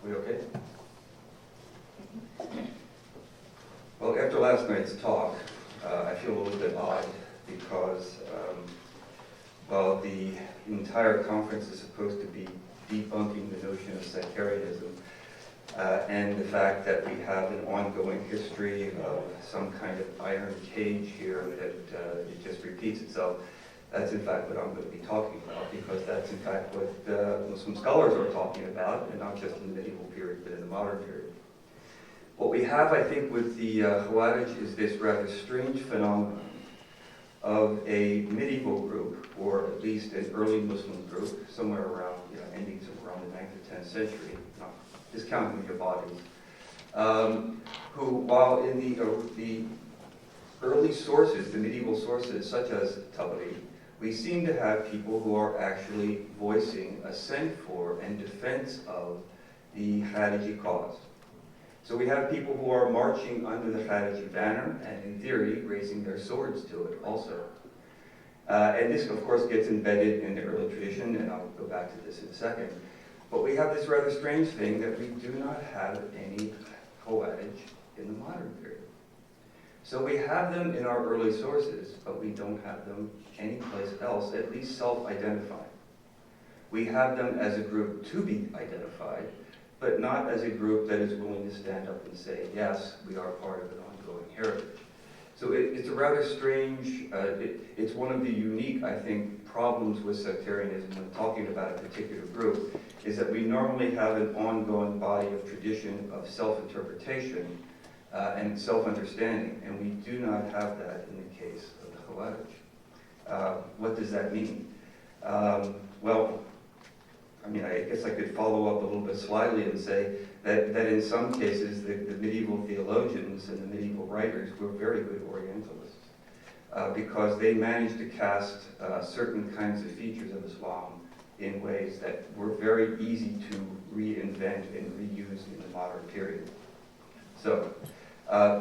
We okay? Well, after last night's talk, I feel a little bit odd because while the entire conference is supposed to be debunking the notion of sectarianism and the fact that we have an ongoing history of some kind of iron cage here that it just repeats itself, that's in fact what I'm going to be talking about, because that's in fact what Muslim scholars are talking about, and not just in the medieval period, but in the modern period. What we have, I think, with the Khawarij is this rather strange phenomenon of a medieval group, or at least an early Muslim group, somewhere around, ending somewhere around the 9th or 10th century, not discounting your bodies, who, while in the early sources, the medieval sources, such as Tabari, we seem to have people who are actually voicing assent for and defense of the Khariji cause. So we have people who are marching under the Khariji banner and, in theory, raising their swords to it also. And this, of course, gets embedded in the early tradition, and I'll go back to this in a second. But we have this rather strange thing that we do not have any Khawarij in the modern period. So we have them in our early sources, but we don't have them anyplace else, at least self-identified. We have them as a group to be identified, but not as a group that is willing to stand up and say, yes, we are part of an ongoing heritage. So it's a rather strange, it's one of the unique, I think, problems with sectarianism when talking about a particular group, is that we normally have an ongoing body of tradition of self-interpretation and self-understanding, and we do not have that in the case of the Khawarij. What does that mean? Well, I mean, I guess I could follow up a little bit slyly and say that in some cases the medieval theologians and the medieval writers were very good Orientalists because they managed to cast certain kinds of features of Islam in ways that were very easy to reinvent and reuse in the modern period. So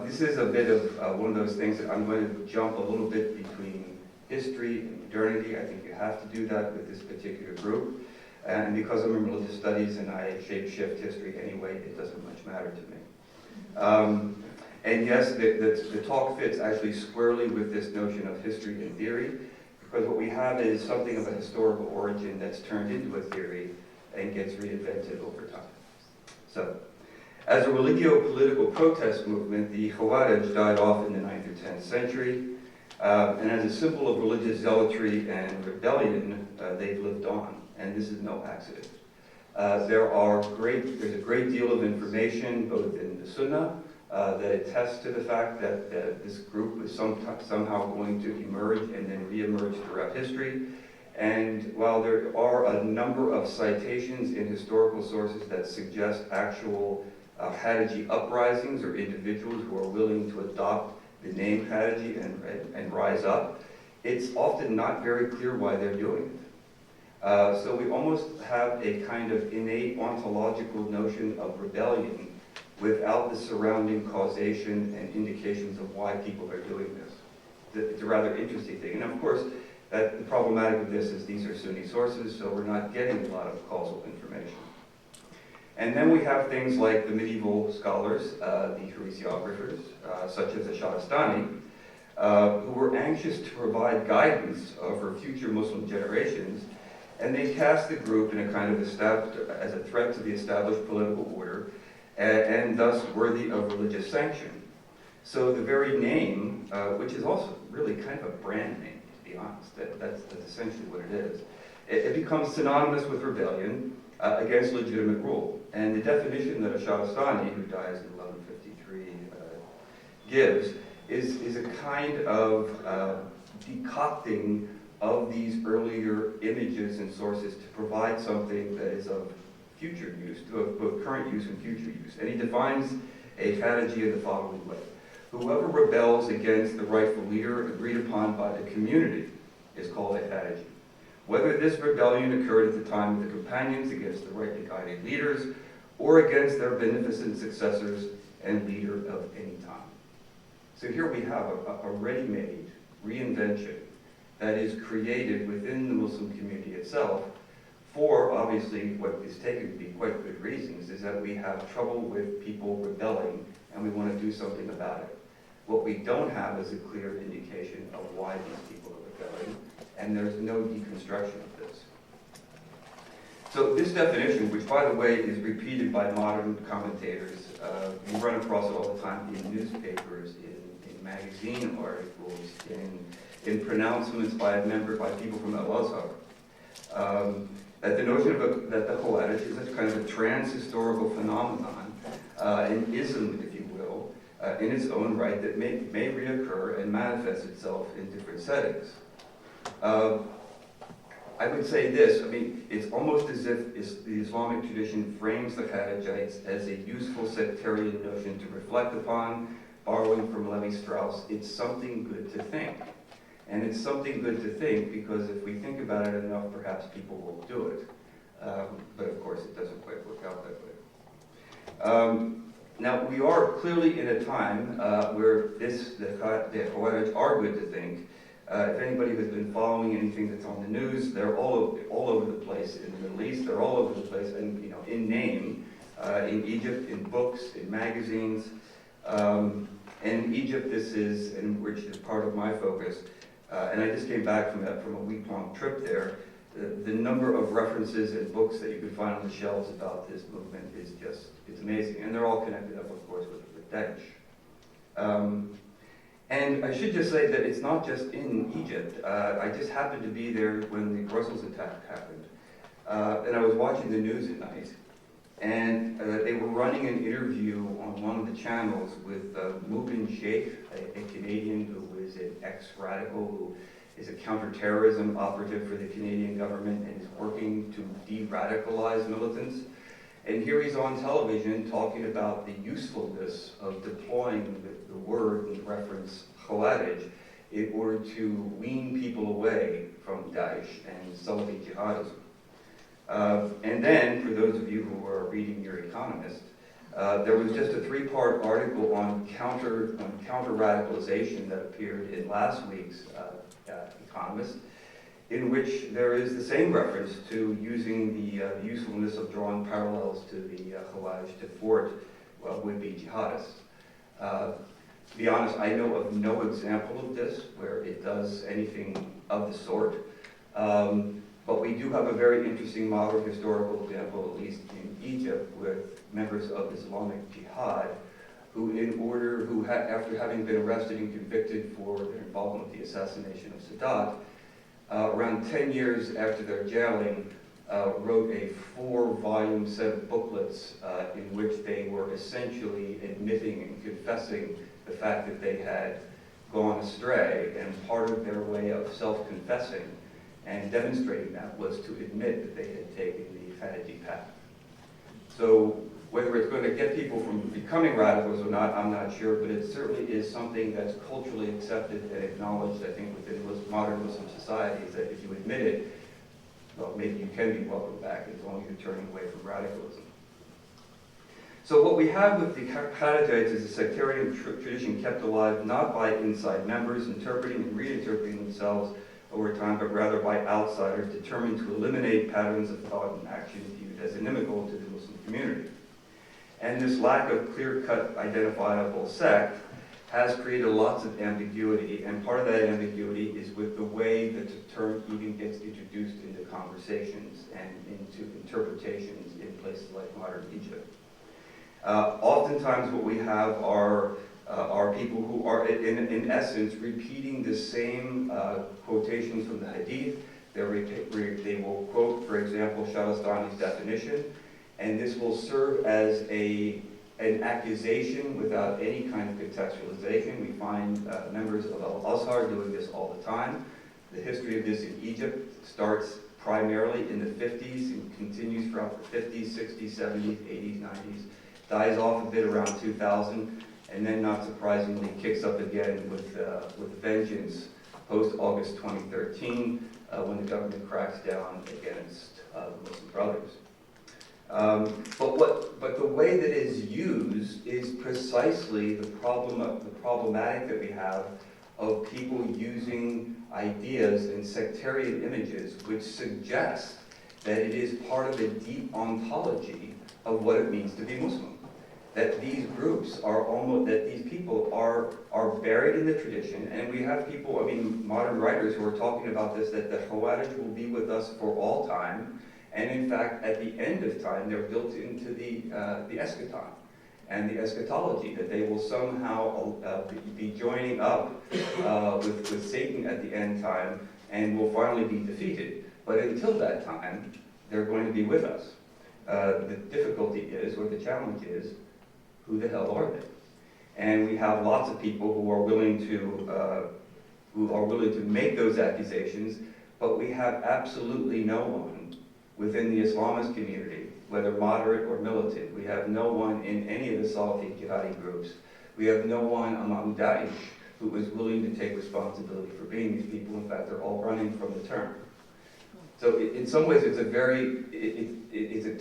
this is a bit of one of those things that I'm going to jump a little bit between history and modernity. I think you have to do that with this particular group. And because I'm in religious studies and I shape-shift history anyway, it doesn't much matter to me. And yes, the talk fits actually squarely with this notion of history and theory, because what we have is something of a historical origin that's turned into a theory and gets reinvented over time. So, as a religio-political protest movement, the Khawarij died off in the 9th or 10th century, and as a symbol of religious zealotry and rebellion, they've lived on. And this is no accident. There's a great deal of information, both in the Sunnah, that attests to the fact that this group is somehow going to emerge and then reemerge throughout history. And while there are a number of citations in historical sources that suggest actual Khariji uprisings or individuals who are willing to adopt the name Khariji and rise up, it's often not very clear why they're doing it. So we almost have a kind of innate ontological notion of rebellion without the surrounding causation and indications of why people are doing this. It's a rather interesting thing. And of course, the problematic of this is these are Sunni sources, so we're not getting a lot of causal information. And then we have things like the medieval scholars, the heresiographers, such as the Shahrastani, who were anxious to provide guidance for future Muslim generations. And they cast the group in a kind of as a threat to the established political order, and thus worthy of religious sanction. So the very name, which is also really kind of a brand name, to be honest, that's essentially what it is, it becomes synonymous with rebellion against legitimate rule. And the definition that a Shahrastani, who dies in 1153, gives is a kind of decocting of these earlier images and sources to provide something that is of future use, of both current use and future use. And he defines a Khariji in the following way. Whoever rebels against the rightful leader agreed upon by the community is called a Khariji. Whether this rebellion occurred at the time of the companions against the rightly guided leaders, or against their beneficent successors and leader of any time. So here we have a ready-made reinvention that is created within the Muslim community itself For, obviously, what is taken to be quite good reasons, is that we have trouble with people rebelling, and we want to do something about it. What we don't have is a clear indication of why these people are rebelling, and there's no deconstruction of this. So this definition, which by the way is repeated by modern commentators, you run across it all the time in newspapers, in magazine articles, in pronouncements by people from Al-Azhar, that the notion of that the Khawarij is a kind of a trans-historical phenomenon, an ism, if you will, in its own right, that may reoccur and manifest itself in different settings. I would say this, I mean, it's almost as if the Islamic tradition frames the Kharijites as a useful sectarian notion to reflect upon, borrowing from Levi-Strauss. It's something good to think. And it's something good to think because if we think about it enough, perhaps people will do it. But of course, it doesn't quite work out that way. Now, we are clearly in a time where the Khawarij are good to think. If anybody has been following anything that's on the news, they're all over the place in the Middle East. They're all over the place, and in name, in Egypt, in books, in magazines. And in Egypt, this is, and which is part of my focus. And I just came back from a week-long trip there. The number of references and books that you can find on the shelves about this movement is it's amazing. And they're all connected up, of course, with Daesh. And I should just say that it's not just in Egypt. I just happened to be there when the Brussels attack happened. And I was watching the news at night. And they were running an interview on one of the channels with Mubin Sheikh, a Canadian who is an ex-radical, who is a counterterrorism operative for the Canadian government and is working to de-radicalize militants. And here he's on television talking about the usefulness of deploying the word and reference Khawarij in order to wean people away from Daesh and Salafi jihadism. And then, for those of you who are reading your Economist, there was just a 3-part article on counter-radicalization that appeared in last week's Economist, in which there is the same reference to using the usefulness of drawing parallels to the Khawarij to thwart would-be jihadists. To be honest, I know of no example of this where it does anything of the sort. But we do have a very interesting modern historical example, at least in Egypt, with members of Islamic Jihad who, after having been arrested and convicted for their involvement with the assassination of Sadat, around 10 years after their jailing, wrote a 4-volume set of booklets in which they were essentially admitting and confessing the fact that they had gone astray, and part of their way of self-confessing and demonstrating that was to admit that they had taken the Khariji path. So whether it's going to get people from becoming radicals or not, I'm not sure, but it certainly is something that's culturally accepted and acknowledged, I think, within modern Muslim society, is that if you admit it, well, maybe you can be welcomed back as long as you're turning away from radicalism. So what we have with the Kharijites is a sectarian tradition kept alive not by inside members interpreting and reinterpreting themselves over time, but rather by outsiders determined to eliminate patterns of thought and action viewed as inimical to the Muslim community. And this lack of clear-cut identifiable sect has created lots of ambiguity, and part of that ambiguity is with the way that the term even gets introduced into conversations and into interpretations in places like modern Egypt. Oftentimes what we have are people who are, in essence, repeating the same quotations from the Hadith. They will quote, for example, Shahrastani's definition, and this will serve as an accusation without any kind of contextualization. We find members of Al-Azhar doing this all the time. The history of this in Egypt starts primarily in the 50s and continues throughout the 50s, 60s, 70s, 80s, 90s, dies off a bit around 2000, and then, not surprisingly, kicks up again with vengeance post-August 2013, when the government cracks down against the Muslim Brothers. But the way that it is used is precisely the problematic that we have of people using ideas and sectarian images which suggest that it is part of a deep ontology of what it means to be Muslim. That these groups are almost, that these people are buried in the tradition, and we have people, I mean, modern writers who are talking about this, that the Khawarij will be with us for all time, and in fact, at the end of time, they're built into the eschaton and the eschatology, that they will somehow be joining up with Satan at the end time, and will finally be defeated. But until that time, they're going to be with us. The difficulty is, or the challenge is, who the hell are they? And we have lots of people who are willing to make those accusations, but we have absolutely no one within the Islamist community, whether moderate or militant. We have no one in any of the Salafi jihadi groups. We have no one among Daesh who is willing to take responsibility for being these people. In fact, they're all running from the term. So in some ways, it's a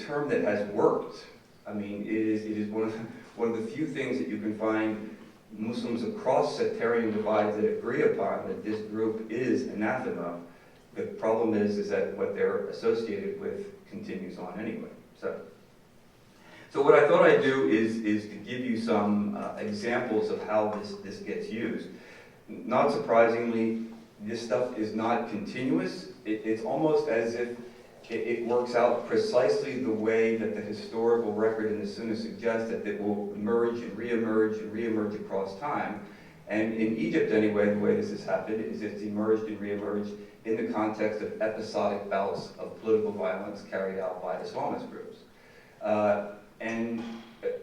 term that has worked. I mean, it is one of the few things that you can find Muslims across sectarian divides that agree upon, that this group is anathema. The problem is that what they're associated with continues on anyway. So what I thought I'd do is to give you some examples of how this gets used. Not surprisingly, this stuff is not continuous. It's almost as if it works out precisely the way that the historical record in the Sunnah suggests, that it will emerge and reemerge across time. And in Egypt anyway, the way this has happened is it's emerged and reemerged in the context of episodic bouts of political violence carried out by Islamist groups. And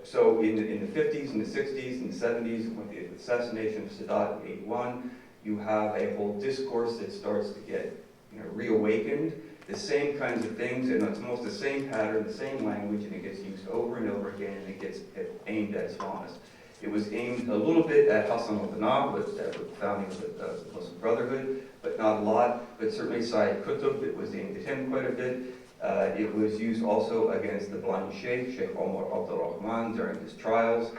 so in the 50s and the 60s and the 70s, with the assassination of Sadat in '81, you have a whole discourse that starts to get reawakened. The same kinds of things, and it's almost the same pattern, the same language, and it gets used over and over again, and it gets aimed at Islamists. It was aimed a little bit at Hassan al-Banna, with the founding of the Muslim Brotherhood, but not a lot. But certainly Sayyid Qutb, it was aimed at him quite a bit. It was used also against the blind Sheikh Omar Abdul Rahman, during his trials.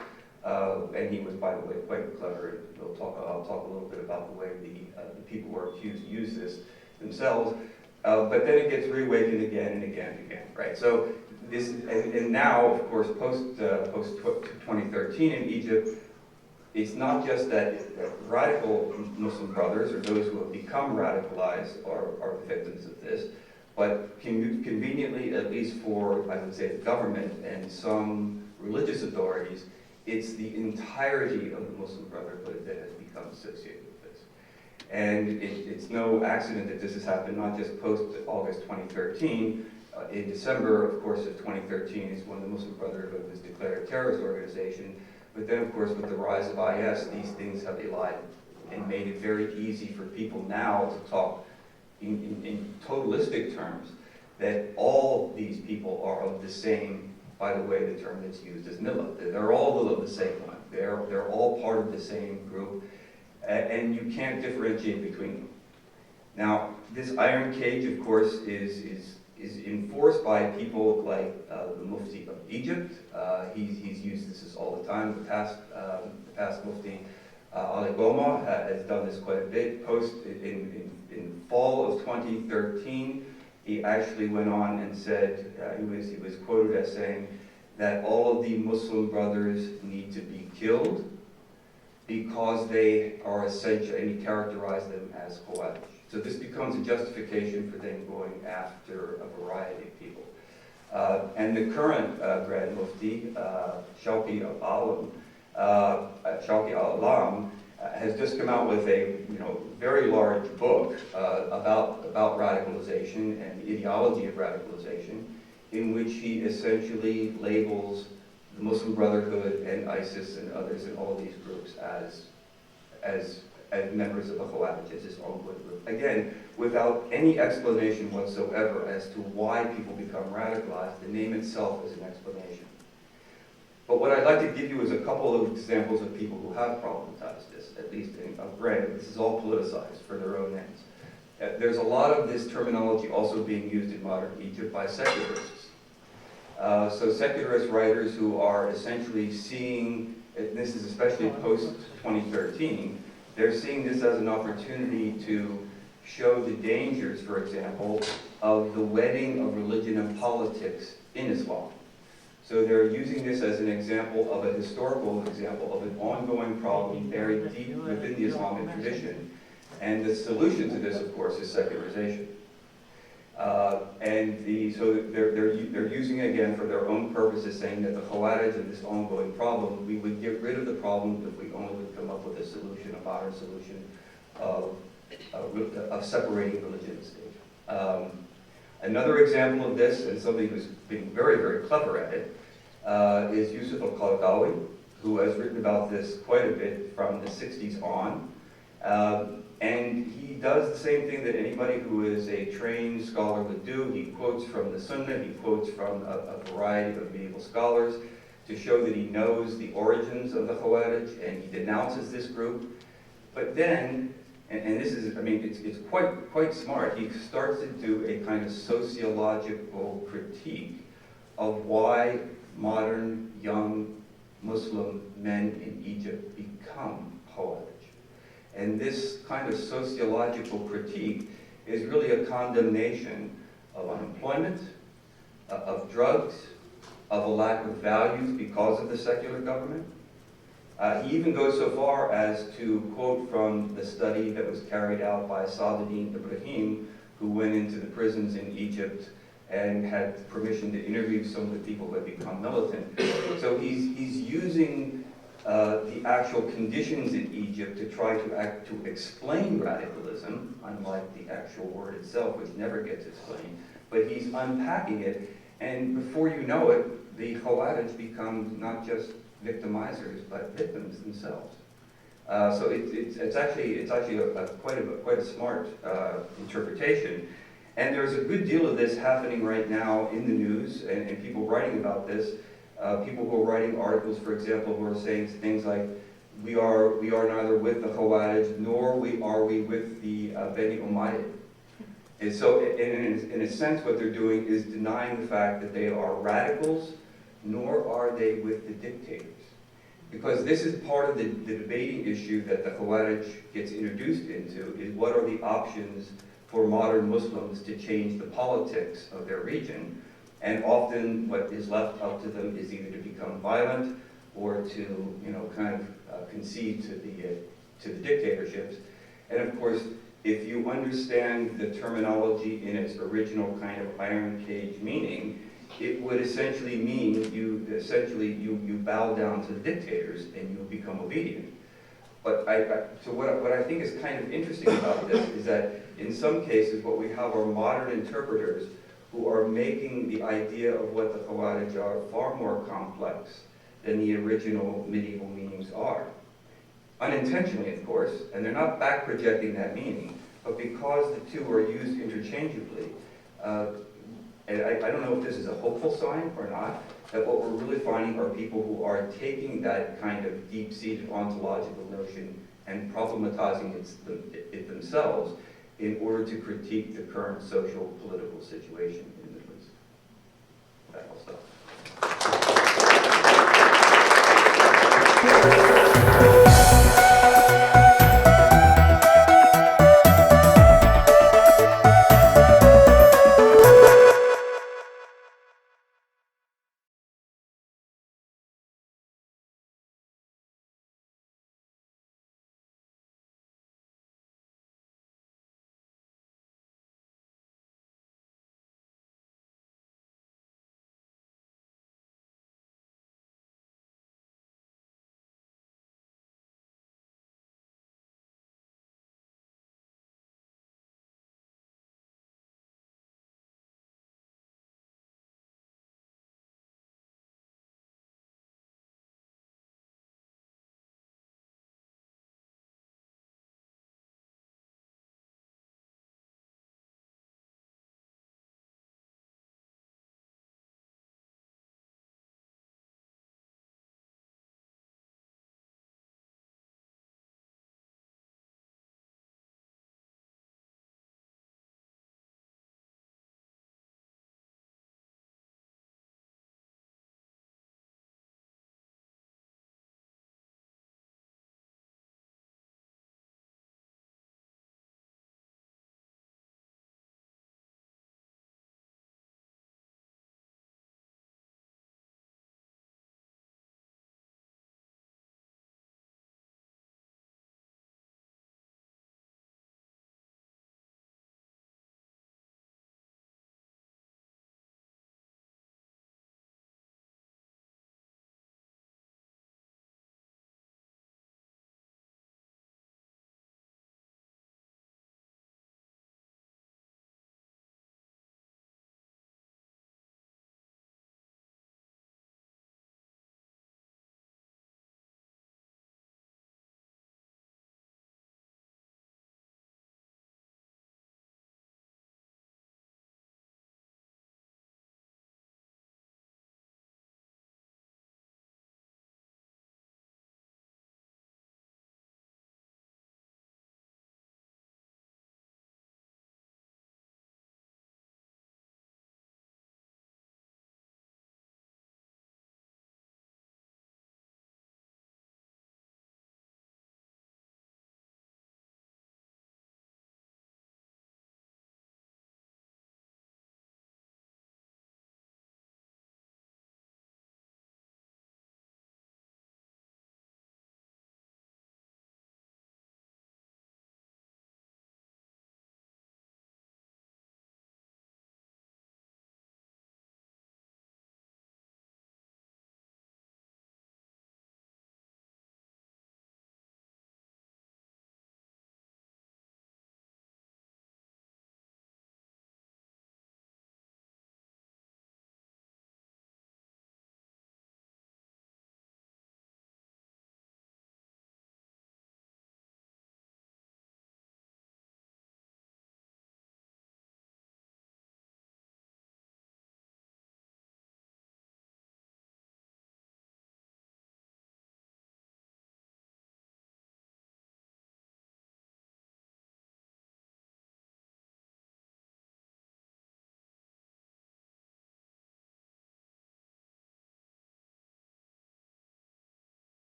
And he was, by the way, quite clever. I'll talk a little bit about the way the people who are accused use this themselves. But then it gets reawakened again and again and again, right? So this, and now, of course, post 2013 in Egypt, it's not just that radical Muslim brothers or those who have become radicalized are the victims of this, but conveniently, at least for, I would say, the government and some religious authorities, it's the entirety of the Muslim Brotherhood that has become associated with this. And it's no accident that this has happened, not just post-August 2013. In December, of course, of 2013 is when the Muslim Brotherhood was declared a terrorist organization. But then, of course, with the rise of IS, these things have elided and made it very easy for people now to talk in totalistic terms, that all these people are of the same, by the way, the term that's used is millah. They're all of the same one. They're all part of the same group, and you can't differentiate between them. Now, this iron cage, of course, is enforced by people like the Mufti of Egypt. He's used this all the time. The past Mufti, Ali Goma, has done this quite a bit. In fall of 2013, he actually went on and said, he was quoted as saying that all of the Muslim brothers need to be killed because they are essential, and he characterized them as Khawarij. So this becomes a justification for them going after a variety of people. And the current Grand Mufti, Shawki al-Alam, has just come out with a very large book about radicalization and the ideology of radicalization, in which he essentially labels the Muslim Brotherhood and ISIS and others in all of these groups as members of the Khawarij, as his own group. Again, without any explanation whatsoever as to why people become radicalized. The name itself is an explanation. But what I'd like to give you is a couple of examples of people who have problematized this, at least granted, this is all politicized for their own ends. There's a lot of this terminology also being used in modern Egypt by secularists. So secularist writers who are essentially seeing, and this is especially post-2013, they're seeing this as an opportunity to show the dangers, for example, of the wedding of religion and politics in Islam. So they're using this as an example of a historical example of an ongoing problem buried deep within the Islamic tradition. And the solution to this, of course, is secularization. So they're using it again for their own purposes, saying that the Khawarij of this ongoing problem, we would get rid of the problem if we only would come up with a solution, a modern solution of separating religion and state. Another example of this, and somebody who's been very, very clever at it, is Yusuf al-Qaradawi, who has written about this quite a bit from the 60s on. And he does the same thing that anybody who is a trained scholar would do. He quotes from the Sunnah, he quotes from a variety of medieval scholars to show that he knows the origins of the Khawarij, and he denounces this group. But then, and this is, I mean, it's quite smart, he starts to do a kind of sociological critique of why modern young Muslim men in Egypt become Khawarij. And this kind of sociological critique is really a condemnation of unemployment, of drugs, of a lack of values because of the secular government. He even goes so far as to quote from the study that was carried out by Saladin Ibrahim, who went into the prisons in Egypt and had permission to interview some of the people who had become militant. So he's using the actual conditions in Egypt to try to explain radicalism, unlike the actual word itself, which never gets explained. But he's unpacking it, and before you know it, the Khawarij become not just victimizers, but victims themselves. So it's actually quite a smart interpretation. And there's a good deal of this happening right now in the news, and people writing about this. People who are writing articles, for example, who are saying things like, we are neither with the Khawarij, nor are we with the Beni Umayyad. And so, in a sense, what they're doing is denying the fact that they are radicals, nor are they with the dictators. Because this is part of the debating issue that the Khawarij gets introduced into, is what are the options for modern Muslims to change the politics of their region. And often what is left up to them is either to become violent or to, kind of concede to the dictatorships. And of course, if you understand the terminology in its original kind of iron cage meaning, it would essentially mean you bow down to the dictators and you become obedient. But so what I think is kind of interesting about this is that in some cases what we have are modern interpreters who are making the idea of what the Khawarij are far more complex than the original medieval meanings are. Unintentionally, of course, and they're not back projecting that meaning, but because the two are used interchangeably, and I don't know if this is a hopeful sign or not, that what we're really finding are people who are taking that kind of deep-seated ontological notion and problematizing it themselves in order to critique the current social political situation